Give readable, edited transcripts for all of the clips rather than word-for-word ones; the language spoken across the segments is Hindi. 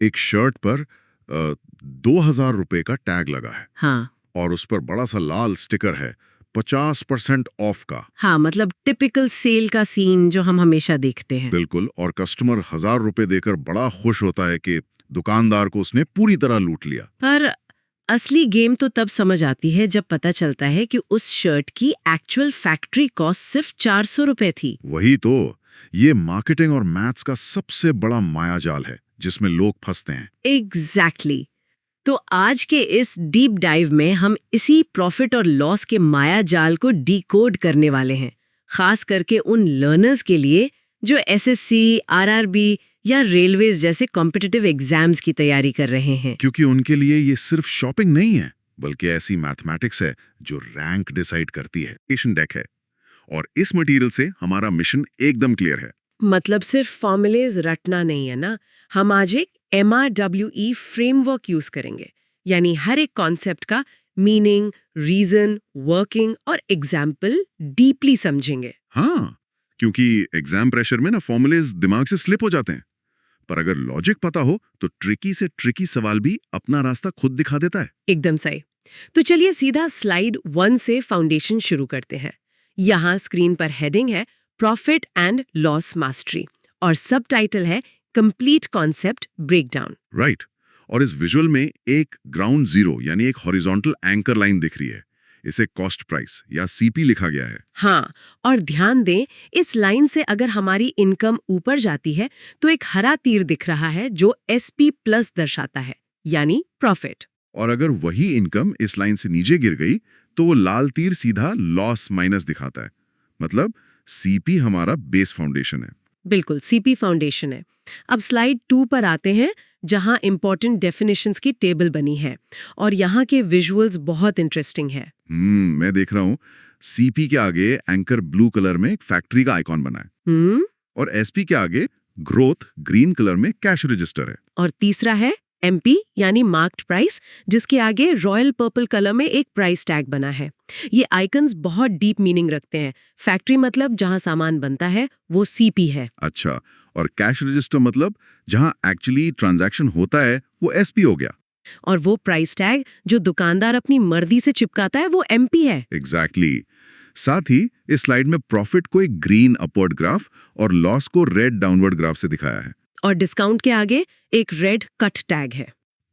एक शर्ट पर 2,000 रुपए का टैग लगा है हाँ और उस पर बड़ा सा लाल स्टिकर है 50% ऑफ का। हाँ, मतलब टिपिकल सेल का सीन जो हम हमेशा देखते हैं। बिल्कुल। और कस्टमर 1,000 रुपए देकर बड़ा खुश होता है कि दुकानदार को उसने पूरी तरह लूट लिया। पर असली गेम तो तब समझ आती है जब पता चलता है कि उस शर्ट की एक्चुअल फैक्ट्री कॉस्ट सिर्फ 400 रुपए थी। वही तो, ये मार्केटिंग और मैथ्स का सबसे बड़ा मायाजाल है जिसमें लोग फंसते हैं। एग्जैक्टली। तो आज के इस डीप डाइव में हम इसी प्रॉफिट और लॉस के माया जाल को डिकोड करने वाले हैं, खास करके उन लर्नर्स के लिए जो एसएससी, आरआरबी या रेलवेज जैसे कॉम्पिटिटिव एग्जाम्स की तैयारी कर रहे हैं। क्योंकि उनके लिए ये सिर्फ शॉपिंग नहीं है, बल्कि ऐसी मैथमेटिक्स है जो रैंक डिसाइड करती है। क्वेश्चन डेक है और इस मटेरियल से हमारा मिशन एकदम क्लियर है। मतलब सिर्फ फॉर्मूलेज रटना नहीं है ना, हम आज एक MRWE फ्रेमवर्क यूज करेंगे, यानी हर एक कॉन्सेप्ट का मीनिंग, रीजन, वर्किंग और एग्जाम्पल डीपली समझेंगे। हाँ, क्योंकि एग्जाम प्रेशर में ना फॉर्मूलेज दिमाग से स्लिप हो जाते हैं, पर अगर लॉजिक पता हो तो ट्रिकी से ट्रिकी सवाल भी अपना रास्ता खुद दिखा देता है। एकदम सही। तो चलिए सीधा स्लाइड 1 से फाउंडेशन शुरू करते हैं। यहाँ स्क्रीन पर हेडिंग है प्रॉफिट एंड लॉस मास्टरी और सब टाइटल है कंप्लीट कॉन्सेप्ट ब्रेकडाउन। राइट। और इस विजुअल में एक ग्राउंड जीरो यानी एक हॉरिजॉन्टल एंकर लाइन दिख रही है। इसे कॉस्ट प्राइस या सीपी लिखा गया है। हाँ, और ध्यान दें, इस लाइन से अगर हमारी इनकम ऊपर जाती है तो एक हरा तीर दिख रहा है जो SP प्लस दर्शाता है, यानी प्रॉफिट। और अगर वही इनकम इस लाइन से नीचे गिर गई तो वो लाल तीर सीधा लॉस माइनस दिखाता है। मतलब सीपी हमारा बेस फाउंडेशन है। बिल्कुल, CP फाउंडेशन है। अब स्लाइड 2 पर आते हैं, जहां इंपॉर्टेंट डेफिनेशंस की टेबल बनी है और यहाँ के विजुअल्स बहुत इंटरेस्टिंग है। मैं देख रहा हूँ। सीपी के आगे एंकर ब्लू कलर में एक फैक्ट्री का आइकॉन बना है और एसपी के आगे ग्रोथ ग्रीन कलर में कैश रजिस्टर है। और तीसरा है MP यानी मार्क्ड प्राइस, जिसके आगे रॉयल पर्पल कलर में एक प्राइस टैग बना है। ये आइकन्स बहुत डीप मीनिंग रखते हैं। फैक्ट्री मतलब जहां सामान बनता है वो CP है। अच्छा, और कैश रजिस्टर मतलब जहां एक्चुअली ट्रांजैक्शन होता है वो एसपी हो गया। और वो प्राइस टैग जो दुकानदार अपनी मर्जी से चिपकाता है वो MP है। एग्जैक्टली। साथ ही इस स्लाइड में प्रॉफिट को एक ग्रीन अपवर्ड ग्राफ और लॉस को रेड डाउनवर्ड ग्राफ से दिखाया है। और डिस्काउंट के आगे एक रेड कट टैग है।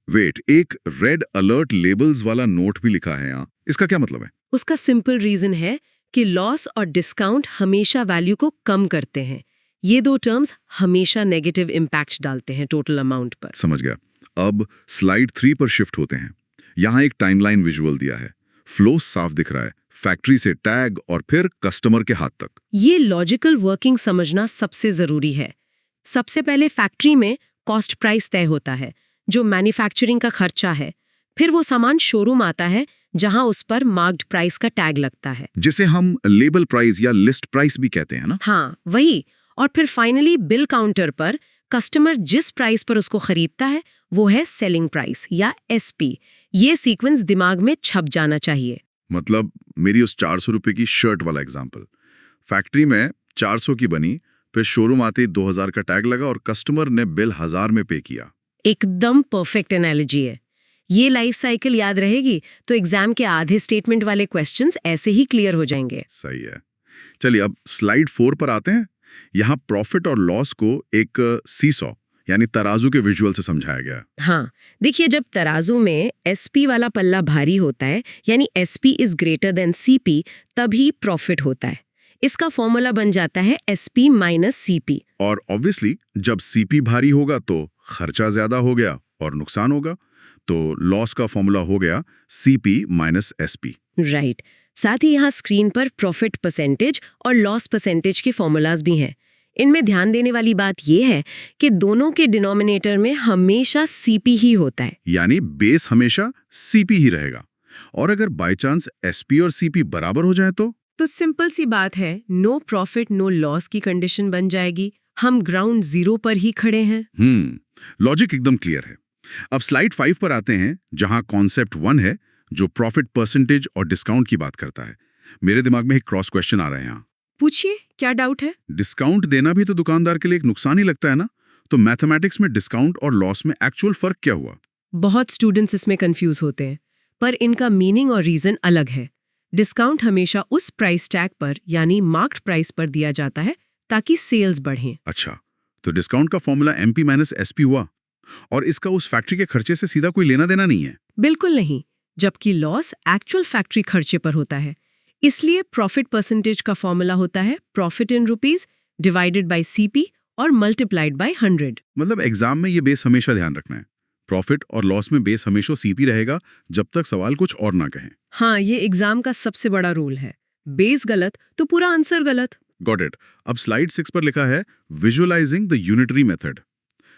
वेट, एक रेड अलर्ट लेबल्स वाला नोट भी लिखा है यहाँ। इसका क्या मतलब है? उसका सिंपल रीजन है कि लॉस और डिस्काउंट हमेशा वैल्यू को कम करते हैं। ये दो टर्म्स हमेशा नेगेटिव इम्पैक्ट डालते हैं टोटल अमाउंट पर। समझ गया। अब स्लाइड 3 पर शिफ्ट होते हैं। यहाँ एक टाइमलाइन विजुअल दिया है। फ्लो साफ दिख रहा है, फैक्ट्री से टैग और फिर कस्टमर के हाथ तक। ये लॉजिकल वर्किंग समझना सबसे जरूरी है। सबसे पहले फैक्ट्री में कॉस्ट प्राइस तय होता है, जो मैन्युफैक्चरिंग का खर्चा है। फिर वो सामान शोरूम आता है जहां उस पर मार्क्ड प्राइस का टैग लगता है, जिसे हम लेबल प्राइस या लिस्ट प्राइस भी कहते हैं ना। हाँ वही। और फिर फाइनली बिल काउंटर पर कस्टमर जिस प्राइस पर उसको खरीदता है वो है सेलिंग प्राइस या SP। ये सीक्वेंस दिमाग में छप जाना चाहिए। मतलब मेरी उस 400 रुपए की शर्ट वाला एग्जाम्पल, फैक्ट्री में 400 की बनी, फिर शोरूम आते ही 2000 का टैग लगा और कस्टमर ने बिल 1000 में पे किया। एकदम परफेक्ट एनालॉजी है। ये लाइफ साइकिल याद रहेगी तो एग्जाम के आधे स्टेटमेंट वाले क्वेश्चंस ऐसे ही क्लियर हो जाएंगे। सही है। चलिए अब स्लाइड 4 पर आते हैं। यहाँ प्रॉफिट और लॉस को एक सीसॉ यानी तराजू के विजुअल से समझाया गया है। हाँ, देखिए, जब तराजू में SP वाला पल्ला भारी होता है यानी SP is greater than CP, तभी प्रॉफिट होता है। इसका फॉर्मूला बन जाता है SP माइनस CP। और ऑब्वियसली जब CP भारी होगा तो खर्चा ज्यादा हो गया और नुकसान होगा, तो लॉस का फॉर्मूला हो गया CP माइनस SP। राइट। साथ ही यहाँ स्क्रीन पर प्रॉफिट परसेंटेज और लॉस परसेंटेज के फॉर्मूलाज भी हैं। इनमें ध्यान देने वाली बात यह है कि दोनों के डिनोमिनेटर में हमेशा CP ही होता है, यानी बेस हमेशा CP ही रहेगा। और अगर बाय चांस SP और CP बराबर हो जाए तो सिंपल सी बात है, नो प्रॉफिट नो लॉस की कंडीशन बन जाएगी। हम ग्राउंड जीरो पर ही खड़े हैं। लॉजिक एकदम क्लियर है। अब स्लाइड 5 पर आते हैं, जहां कॉन्सेप्ट 1 है जो प्रॉफिट परसेंटेज और डिस्काउंट की बात करता है। मेरे दिमाग में एक क्रॉस क्वेश्चन आ रहा है यहाँ। पूछिए, क्या डाउट है? डिस्काउंट देना भी तो दुकानदार के लिए एक नुकसान ही लगता है ना। तो मैथमेटिक्स में डिस्काउंट और लॉस में एक्चुअल फर्क क्या हुआ? बहुत स्टूडेंट्स इसमें कंफ्यूज होते हैं, पर इनका मीनिंग और रीजन अलग है। डिस्काउंट हमेशा उस प्राइस टैग पर यानी मार्क्ड प्राइस पर दिया जाता है ताकि सेल्स बढ़ें। अच्छा, तो डिस्काउंट का फॉर्मूला MP माइनस SP हुआ और इसका उस फैक्ट्री के खर्चे से सीधा कोई लेना देना नहीं है। बिल्कुल नहीं, जबकि लॉस एक्चुअल फैक्ट्री खर्चे पर होता है। इसलिए प्रॉफिट परसेंटेज का फॉर्मूला होता है profit in rupees divided by CP और मल्टीप्लाइड बाय 100। मतलब एग्जाम में ये बेस हमेशा ध्यान रखना है। प्रॉफिट और लॉस में बेस हमेशा CP रहेगा जब तक सवाल कुछ और ना कहें। हाँ, ये एग्जाम का सबसे बड़ा रूल है। बेस गलत तो पूरा आंसर गलत। Got it. अब स्लाइड 6 पर लिखा है विजुअलाइजिंग द यूनिटरी मेथड।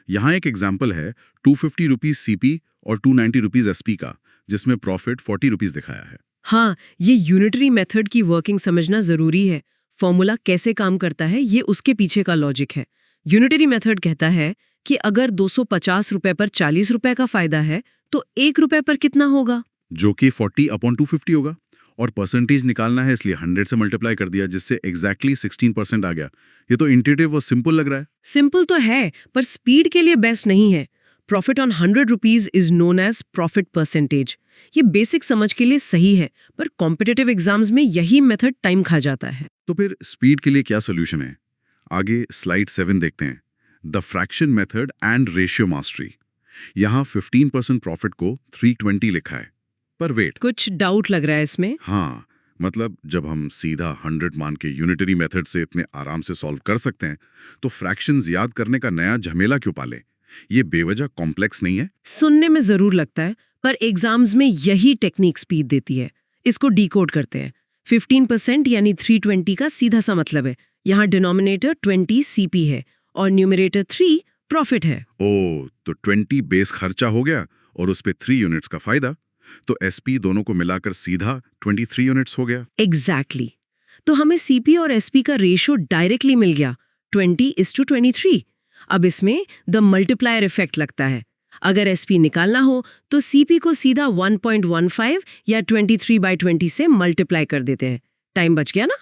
यहाँ एक एग्जाम्पल है 250 रुपीज CP और 290 रुपीज SP का, जिसमें प्रॉफिट 40 रुपीज दिखाया है। हाँ, ये यूनिटरी मेथड की वर्किंग समझना जरूरी है। फॉर्मूला कैसे काम करता है ये उसके पीछे का लॉजिक है। यूनिटरी मेथड कहता है कि अगर 250 रुपए पर 40 रुपए का फायदा है तो 1 रुपए पर कितना होगा, जो कि 40/250 होगा, और परसेंटेज निकालना है इसलिए 100 से मल्टीप्लाई कर दिया, जिससे एग्जैक्टली 16% आ गया। ये तो इंट्यूटिव और सिंपल लग रहा है। सिंपल तो है पर स्पीड के लिए बेस्ट नहीं है। Profit on 100 rupees is known as profit percentage. ये बेसिक समझ के लिए सही है, पर कॉम्पिटिटिव एग्जाम्स में यही मेथड टाइम खा जाता है। तो फिर स्पीड के लिए क्या सोल्यूशन है? आगे स्लाइड 7 देखते हैं, the fraction method and ratio mastery. यहाँ 15% प्रॉफिट को 320 लिखा है, पर वेट, कुछ डाउट लग रहा है इसमें। हाँ, मतलब जब हम सीधा 100 मान के यूनिटरी मेथड से इतने आराम से सॉल्व कर सकते हैं, तो फ्रैक्शंस याद करने का नया झमेला क्यों पाले? ये बेवजह कॉम्प्लेक्स नहीं है? सुनने में जरूर लगता है, पर एग्जाम्स में यही टेक्निक स्पीड देती है। इसको डिकोड करते हैं। 15% यानी 320 का सीधा सा मतलब है यहाँ डिनोमिनेटर 20 CP है और न्यूमरेटर 3 प्रॉफिट है। ओ, तो 20 बेस खर्चा हो गया और उस पे 3 यूनिट्स का फायदा, तो SP दोनों को मिलाकर सीधा 23 यूनिट्स हो गया। एग्जैक्टली। तो हमें CP और SP का रेशो डायरेक्टली मिल गया 20:23। अब इसमें द मल्टीप्लायर इफेक्ट लगता है। अगर SP निकालना हो तो CP को सीधा 1.15 या 23/20 से मल्टीप्लाई कर देते हैं। टाइम बच गया ना?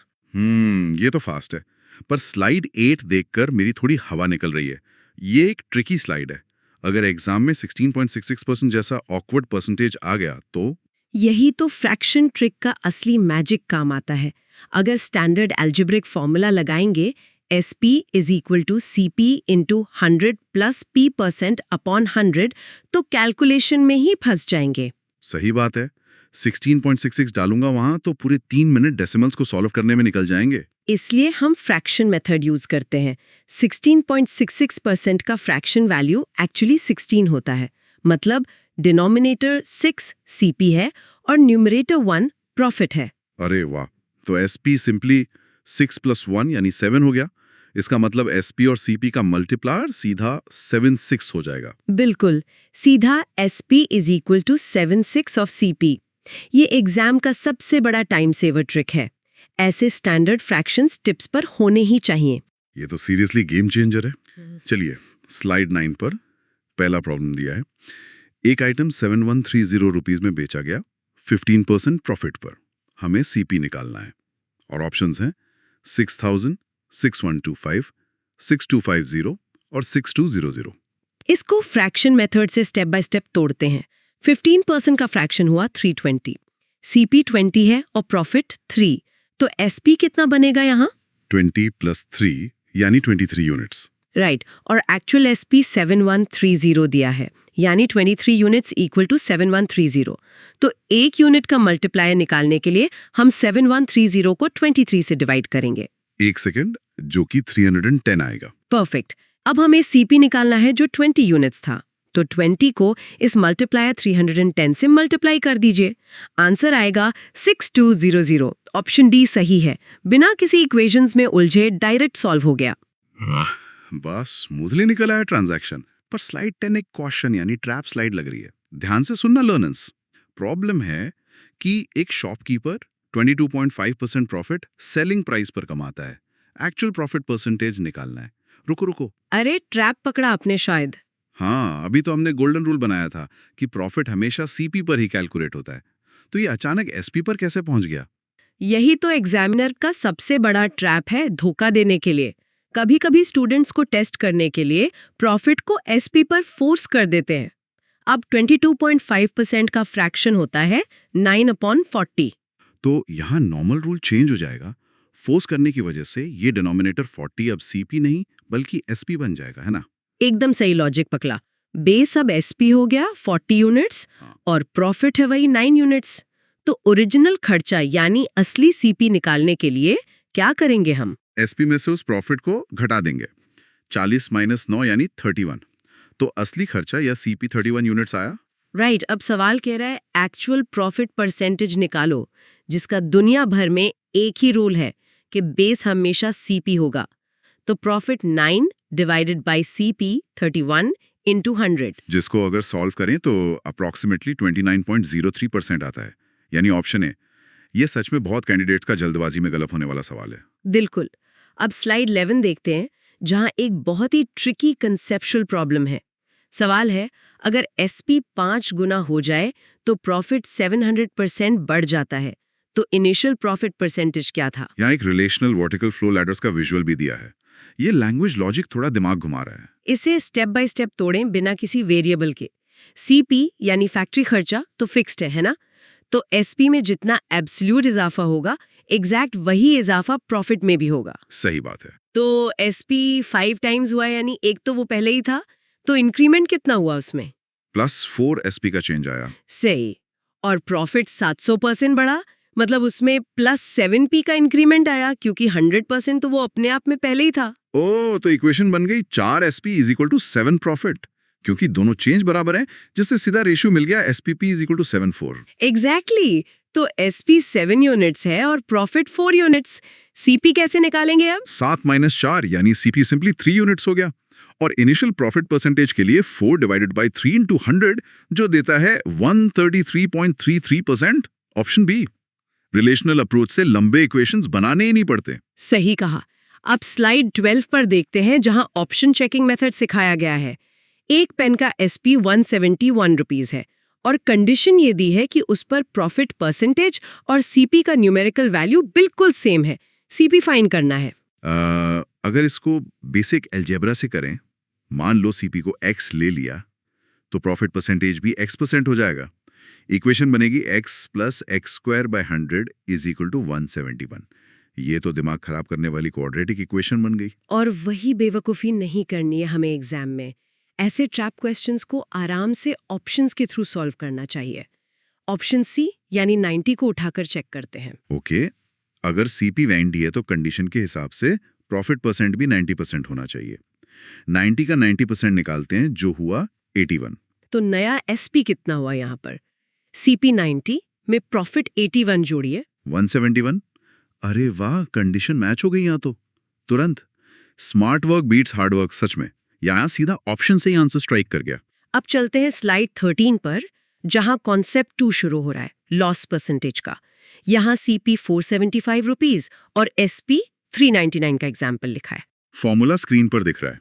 ये तो फास्ट है। पर स्लाइड 8 देखकर मेरी थोड़ी हवा निकल रही है। ये एक ट्रिकी स्लाइड है। अगर एग्जाम में 16.66% जैसा ऑकवर्ड परसेंटेज आ गया तो? यही तो फ्रैक्शन ट्रिक का असली मैजिक काम आता है। अगर स्टैंडर्ड एल्जेब्रिक फॉर्मूला लगाएंगे SP is equal to CP into 100 plus P% upon 100, तो कैलकुलेशन में ही फंस जाएंगे। सही बात है। 16.66 डालूंगा वहां तो पूरे 3 मिनट डेसिमल्स को सॉल्व करने में निकल जाएंगे। इसलिए हम फ्रैक्शन मेथड यूज करते हैं। 16.66% का फ्रैक्शन वैल्यू एक्चुअली 16 होता है। मतलब डिनोमिनेटर 6 CP है और न्यूमरेटर 1 प्रॉफिट है। अरे वाह, तो SP सिंपली 6 + 1 यानी 7 हो गया। इसका मतलब SP और CP का मल्टीप्लायर सीधा 76 हो जाएगा। बिल्कुल, सीधा SP is equal to 76 of CP। ये एग्जाम का सबसे बड़ा टाइम सेवर ट्रिक है। ऐसे स्टैंडर्ड फ्रैक्शंस टिप्स पर होने ही चाहिए। ये तो सीरियसली गेम चेंजर है। चलिए स्लाइड 9 पर पहला प्रॉब्लम दिया है। एक आइटम 7130 रुपीज में बेचा गया 15% प्रॉफिट पर। हमें CP निकालना है और ऑप्शंस हैं 6000, 6125, 6250 और 6200। इसको फ्रैक्शन मेथड से स्टेप बाय स्टेप तोड़ते हैं। 15% का फ्रैक्शन हुआ 320, CP 20 है और प्रॉफिट 3, तो SP कितना बनेगा यहाँ? 20 + 3 यानी 23 यूनिट्स। राइट, और एक्चुअल SP 7130 दिया है, यानी 23 यूनिट्स इक्वल टू 7130। तो एक यूनिट का मल्टीप्लायर निकालने के लिए हम 7130 को 23 से डिवाइड करेंगे। एक सेकेंड, जो कि 310 आएगा। परफेक्ट। अब हमें CP निकालना है जो 20 यूनिट्स था, तो 20 को इस मल्टीप्लायर 310 से मल्टीप्लाई कर दीजिए। आंसर आएगा 6200। ऑप्शन डी सही है। बिना किसी इक्वेशंस में उलझे डायरेक्ट सॉल्व हो गया। बस स्मूथली निकल आया ट्रांजैक्शन। पर स्लाइड 10 एक क्वेश्चन यानी ट्रैप स्लाइड लग रही है। ध्यान से सुनना लर्नर्स। प्रॉब्लम है कि एक शॉपकीपर 22.5% प्रॉफिट सेलिंग प्राइस पर कमाता है। एक्चुअल प्रॉफिट परसेंटेज निकालना है। रुको, अरे ट्रैप पकड़ा आपने शायद। हाँ, अभी तो हमने गोल्डन रूल बनाया था कि प्रॉफिट हमेशा CP पर ही कैलकुलेट होता है। तो ये अचानक SP पर कैसे पहुंच गया? यही तो एग्जामिनर का सबसे बड़ा ट्रैप है, धोखा देने के लिए। कभी कभी स्टूडेंट्स को टेस्ट करने के लिए प्रॉफिट को एसपी पर फोर्स कर देते हैं। अब 22.5% का फ्रैक्शन होता है 9/40। तो यहाँ नॉर्मल रूल चेंज हो जाएगा। फोर्स करने की वजह से ये डिनोमिनेटर 40 अब सीपी नहीं बल्कि एसपी बन जाएगा, है ना? एकदम सही लॉजिक पकड़ा। बेस अब एसपी हो गया 40 यूनिट्स और प्रॉफिट है वही 9 यूनिट्स। तो ओरिजिनल खर्चा यानी असली सीपी निकालने के लिए क्या करेंगे हम? एसपी में से उस प्रॉफिट को घटा देंगे। 40 - 9 यानी 31। तो असली खर्चा या सीपी 31 यूनिट्स आया। राइट। अब सवाल कह रहा है एक्चुअल प्रॉफिट परसेंटेज निकालो, जिसका दुनिया भर में एक ही रूल है कि बेस हमेशा सीपी होगा। तो profit 9 divided by CP 31 into 100। जिसको अगर सॉल्व करें तो अप्रॉक्सीमेटली 29.03% आता है, यानी ऑप्शन है। ये सच में बहुत कैंडिडेट्स का जल्दबाजी में गलत होने वाला सवाल है। बिल्कुल। अब स्लाइड 11 देखते हैं, जहां एक बहुत ही ट्रिकी कंसेप्चुअल प्रॉब्लम है। सवाल है, अगर एसपी 5 गुना हो जाए तो प्रॉफिट 700% बढ़ जाता है, तो इनिशियल प्रॉफिट परसेंटेज क्या था? यहाँ एक रिलेशनल वर्टिकल फ्लो लैडर्स का विजुअल भी दिया है। ये लैंग्वेज लॉजिक थोड़ा दिमाग घुमा रहा है। इसे स्टेप बाय स्टेप तोड़ें बिना किसी वेरिएबल के। सीपी यानी फैक्ट्री खर्चा तो फिक्स्ड है ना? तो एसपी में जितना एब्सोल्यूट इजाफा होगा, एग्जैक्ट वही इजाफा प्रॉफिट में भी होगा। सही बात है। तो एसपी 5 टाइम्स हुआ, यानी एक तो वो पहले ही था, तो इंक्रीमेंट कितना हुआ उसमें? +4 एसपी का चेंज आया। सही। और प्रॉफिट 700% बढ़ा, मतलब उसमें +7p का इंक्रीमेंट आया, क्योंकि 100% तो वो अपने आप में पहले ही था। ओ, तो इक्वेशन बन गई 4 एसपी = 7 प्रॉफिट, क्योंकि दोनों चेंज बराबर हैं, जिससे सीधा रेशियो मिल गया SPP = 74। एग्जैक्टली। तो एसपी 7 यूनिट्स है और प्रॉफिट 4 यूनिट्स। सीपी कैसे निकालेंगे अब? 7 - 4 यानी सीपी सिंपली 3 यूनिट्स हो गया। और इनिशियल प्रॉफिट परसेंटेज के लिए 4 डिवाइडेड बाय 3 into 100 जो देता है 133.33%। Option B. रिलेशनल अप्रोच से लंबे इक्वेशंस बनाने ही नहीं पड़ते। सही कहा। अब स्लाइड 12 पर देखते हैं, जहां ऑप्शन चेकिंग मेथड सिखाया गया है। एक पेन का एसपी 171 रुपीज है और कंडीशन ये दी है कि उस पर प्रॉफिट परसेंटेज और सीपी का न्यूमेरिकल वैल्यू बिल्कुल सेम है। सीपी फाइंड करना है। अगर इसको बेसिक अलजेब्रा से करें, मान लो सीपी को x ले लिया, तो प्रॉफिट परसेंटेज भी x% हो जाएगा। इक्वेशन बनेगी x + x² by 100 = 171। ये तो दिमाग खराब करने वाली क्वाड्रेटिक इक्वेशन बन गई। और वही बेवकूफ़ी नहीं करनी है हमें एग्जाम में। ऐसे ट्रैप क्वेश्चंस को आराम से ऑप्शंस के थ्रू सॉल्व करना चाहिए। ऑप्शन सी यानी 90 को उठाकर चेक करते हैं। ओके, अगर सीपी 90 है तो कंडीशन के हिसाब से प्रॉफिट परसेंट भी 90% होना चाहिए। 90 का 90% निकालते हैं, जो हुआ 81। तो नया एसपी कितना हुआ यहाँ पर? सीपी 90 में प्रॉफिट 81 जोड़िए। 171। अरे वाह, कंडीशन मैच हो गई यहाँ तो तुरंत। Smart work beats hard work, सच में। यहाँ सीधा ऑप्शन से ही आंसर स्ट्राइक कर गया। अब चलते हैं स्लाइड 13 पर, जहां कॉन्सेप्ट 2 शुरू हो रहा है, लॉस परसेंटेज का। यहाँ सीपी 475 रुपीज और एसपी 399 का एग्जाम्पल लिखा है। फॉर्मूला स्क्रीन पर दिख रहा है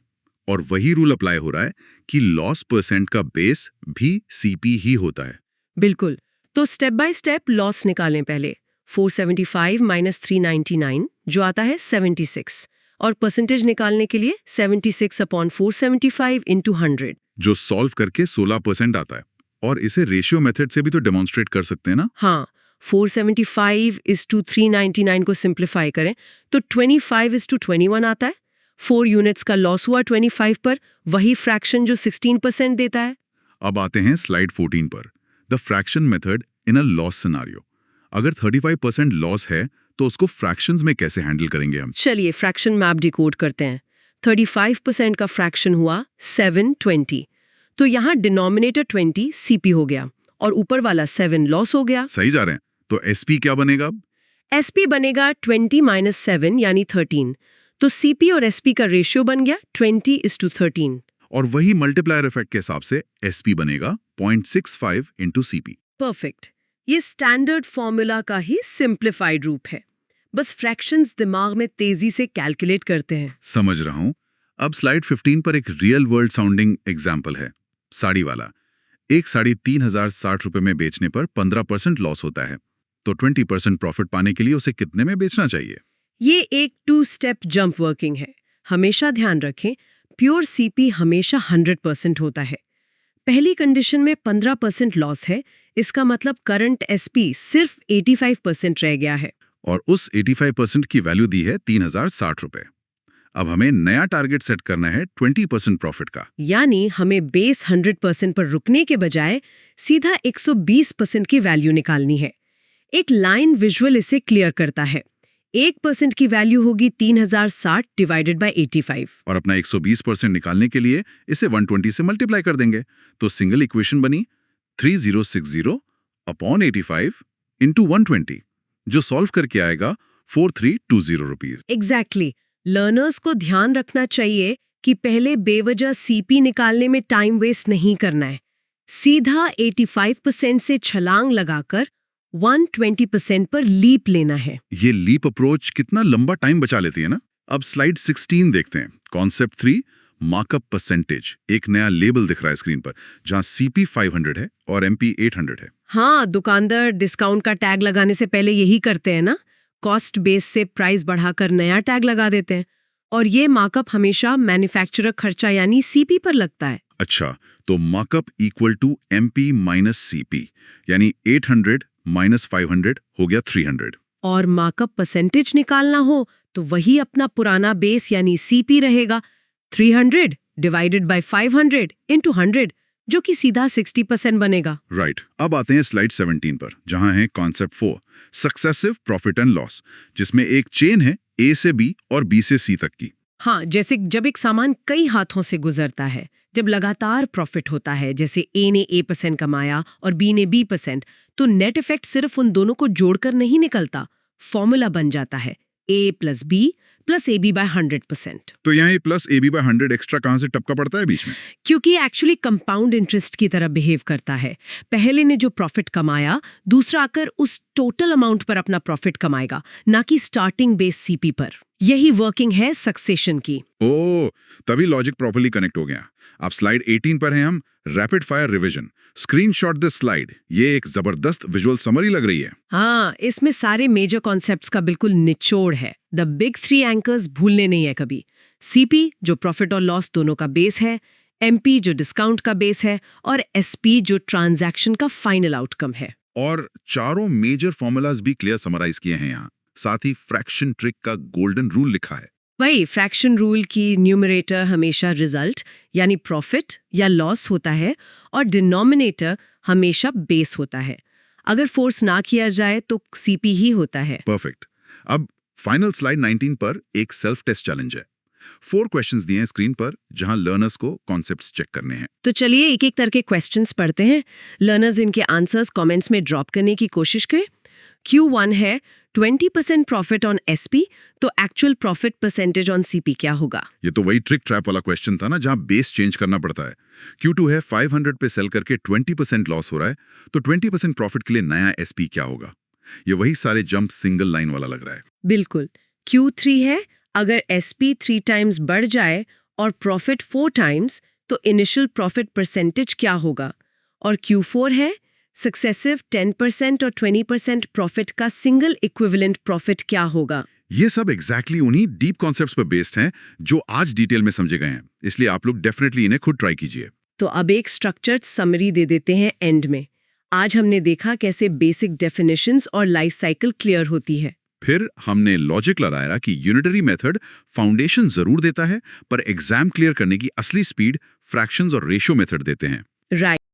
और वही रूल अप्लाई हो रहा है कि लॉस परसेंट का बेस भी सीपी ही होता है। बिल्कुल। तो स्टेप बाय स्टेप लॉस निकालें पहले। 475 - 399 जो आता है 76, और परसेंटेज निकालने के लिए 76/475 into 100 जो सॉल्व करके 16% आता है। और इसे रेशियो मेथड से भी तो डेमोन्स्ट्रेट कर सकते हैं ना? हाँ, 475:399 को सिंप्लीफाई करें तो 25:21 आता है। 4 यूनिट्स का लॉस हुआ 25 पर, वही फ्रैक्शन जो 16% देता है। अब आते हैं स्लाइड 14 पर, the fraction method in a loss scenario. अगर 35% लॉस है तो उसको फ्रैक्शंस में कैसे हैंडल करेंगे हम? चलिए फ्रैक्शन मैप डिकोड करते हैं। 35% का फ्रैक्शन हुआ 720, तो यहाँ डिनोमिनेटर 20 सीपी हो गया और ऊपर वाला 7 लॉस हो गया। सही जा रहे हैं। तो एसपी क्या बनेगा अब? एसपी बनेगा 20 - 7 यानी 13। तो सीपी और एसपी का रेशियो बन गया 20:13। और वही मल्टीप्लायर इफेक्ट के हिसाब से एसपी बनेगा 0.65 into सीपी। परफेक्ट। ये स्टैंडर्ड फॉर्मूला का ही सिंप्लीफाइड रूप है। बस फ्रैक्शंस दिमाग में तेजी से कैलकुलेट करते हैं। समझ रहा हूं। अब स्लाइड 15 पर एक रियल वर्ल्ड साउंडिंग एग्जाम्पल है। साड़ी वाला। एक साड़ी 3060 रुपए में बेचने पर 15% लॉस होता है, तो 20% प्रॉफिट पाने के लिए उसे कितने में बेचना चाहिए? ये एक 2 स्टेप जंप वर्किंग है। हमेशा ध्यान रखें, प्योर सीपी हमेशा 100% होता है। पहली कंडीशन में 15% लॉस है, इसका मतलब करंट एसपी सिर्फ 85% रह गया है। और उस 85% की वैल्यू दी है 3060 रुपए। अब हमें नया टारगेट सेट करना है 20% प्रॉफिट का। यानी हमें बेस 100% पर रुकने के बजाय सीधा 120% की वैल्यू निकालनी है। एक लाइन विजुअल इसे क्लियर करता है। 1% की वैल्यू होगी 3060 डिवाइडेड बाय 85। और अपना 120% निकालने के लिए इसे 120 से मल्टीप्लाई कर देंगे, तो सिंगल इक्वेशन बनी 3060 अपॉन 85 इंटू 120, जो सॉल्व करके आएगा 4320 रुपीज। एग्जैक्टली। लर्नर्स को ध्यान रखना चाहिए कि पहले बेवजह सीपी निकालने में टाइम वेस्ट नहीं करना है। सीधा 85% से छलांग लगाकर 120% पर लीप लेना है। ये लीप अप्रोच कितना लंबा टाइम बचा लेती है ना। अब स्लाइड 16 देखते हैं। Concept 3, markup percentage. एक नया लेबल दिख रहा है स्क्रीन पर, जहां सीपी 500 है और एमपी 800 है। हाँ, दुकानदार डिस्काउंट का टैग लगाने से पहले यही करते हैं ना, कॉस्ट बेस से प्राइस बढ़ाकर नया टैग लगा देते हैं। और ये मार्कअप हमेशा मैन्युफैक्चरर खर्चा यानी सीपी पर लगता है। अच्छा, तो markup equal to MP minus CP, यानी 800 माइनस 500 हो गया 300। और मार्कअप परसेंटेज निकालना हो तो वही अपना पुराना बेस यानी सीपी रहेगा, 300 डिवाइडेड बाय 500 इंटू 100, जो कि सीधा 60% बनेगा। राइट। अब आते हैं स्लाइड 17 पर, जहां है concept 4, successive profit and loss, जिसमें एक चेन है ए से बी और बी से सी तक की। हाँ, जैसे जब एक सामान कई हाथों से गुजरता है, जब लगातार प्रॉफिट होता है, जैसे ए ने A% कमाया और बी ने B%, तो नेट इफेक्ट सिर्फ उन दोनों को जोड़कर नहीं निकलता, फॉर्मूला बन जाता है A plus B plus AB by 100%। तो यहाँ प्लस AB बाय 100 एक्स्ट्रा कहाँ से टपका पड़ता है बीच में? क्योंकि एक्चुअली कंपाउंड इंटरेस्ट की तरह बिहेव करता है। पहले ने जो प्रॉफिट कमाया, दूसरा आकर उस टोटल अमाउंट पर अपना प्रॉफिट कमाएगा, ना कि स्टार्टिंग बेस सीपी पर। यही वर्किंग है सक्सेशन की। ओह, तभी लॉजिक प्रॉपर्ली कनेक्ट हो गया। अब स्लाइड 18 पर हैं हम, rapid fire revision. Screenshot this slide. ये एक जबरदस्त विजुअल समरी लग रही है। हाँ, इसमें सारे मेजर कॉन्सेप्ट्स का बिल्कुल निचोड़ है। द बिग 3 एंकर्स भूलने नहीं है कभी। सीपी जो प्रॉफिट और लॉस दोनों का बेस है, एमपी जो डिस्काउंट का बेस है, और एसपी जो ट्रांजैक्शन का फाइनल आउटकम है। और चारों मेजर फॉर्मूलाज भी क्लियर समराइज किए हैं यहाँ। साथ ही फ्रैक्शन ट्रिक का गोल्डन रूल लिखा है। वही फ्रैक्शन रूल की न्यूमरेटर हमेशा रिजल्ट यानी प्रॉफिट या लॉस होता है और डिनोमिनेटर हमेशा बेस होता है। अगर फोर्स ना किया जाए तो सीपी ही होता है। परफेक्ट। अब फाइनल स्लाइड 19 पर एक सेल्फ टेस्ट चैलेंज है। 4 क्वेश्चंस दिए हैं स्क्रीन पर, जहां लर्नर्स को कॉन्सेप्ट्स चेक करने हैं। तो चलिए एक एक करके क्वेश्चंस पढ़ते हैं। लर्नर्स इनके आंसर्स कमेंट्स में ड्रॉप करने की कोशिश करें। Q1 है 20% प्रॉफिट ऑन एसपी, तो actual profit percentage on CP क्या होगा? ये तो वही ट्रिक ट्रैप वाला क्वेश्चन था ना, जहां बेस चेंज करना पड़ता है। Q2 है 500 पे सेल करके 20% लॉस हो रहा है, तो 20% प्रॉफिट के लिए नया एसपी क्या होगा? ये वही सारे जंप सिंगल लाइन वाला लग रहा है। बिल्कुल। Q3 है अगर एसपी 3 टाइम्स बढ़ जाए और प्रॉफिट 4 टाइम्स, तो इनिशियल प्रॉफिट परसेंटेज क्या होगा? और Q4 है सक्सेसिव 10% और 20% प्रॉफिट का सिंगल इक्विवेलेंट प्रॉफिट क्या होगा? ये सब एग्जैक्टली उन्हीं डीप कॉन्सेप्ट्स पर बेस्ड हैं जो आज डिटेल में समझे गए हैं, इसलिए आप लोग डेफिनेटली इन्हें खुद ट्राई कीजिए। तो अब एक स्ट्रक्चर्ड समरी दे देते हैं एंड में। आज हमने देखा कैसे बेसिक डेफिनेशंस और लाइफ साइकिल क्लियर होती है। फिर हमने लॉजिक लगाया कि यूनिटरी मेथड फाउंडेशन जरूर देता है, पर एग्जाम क्लियर करने की असली स्पीड फ्रैक्शंस और रेशियो मेथड देते हैं। राइट।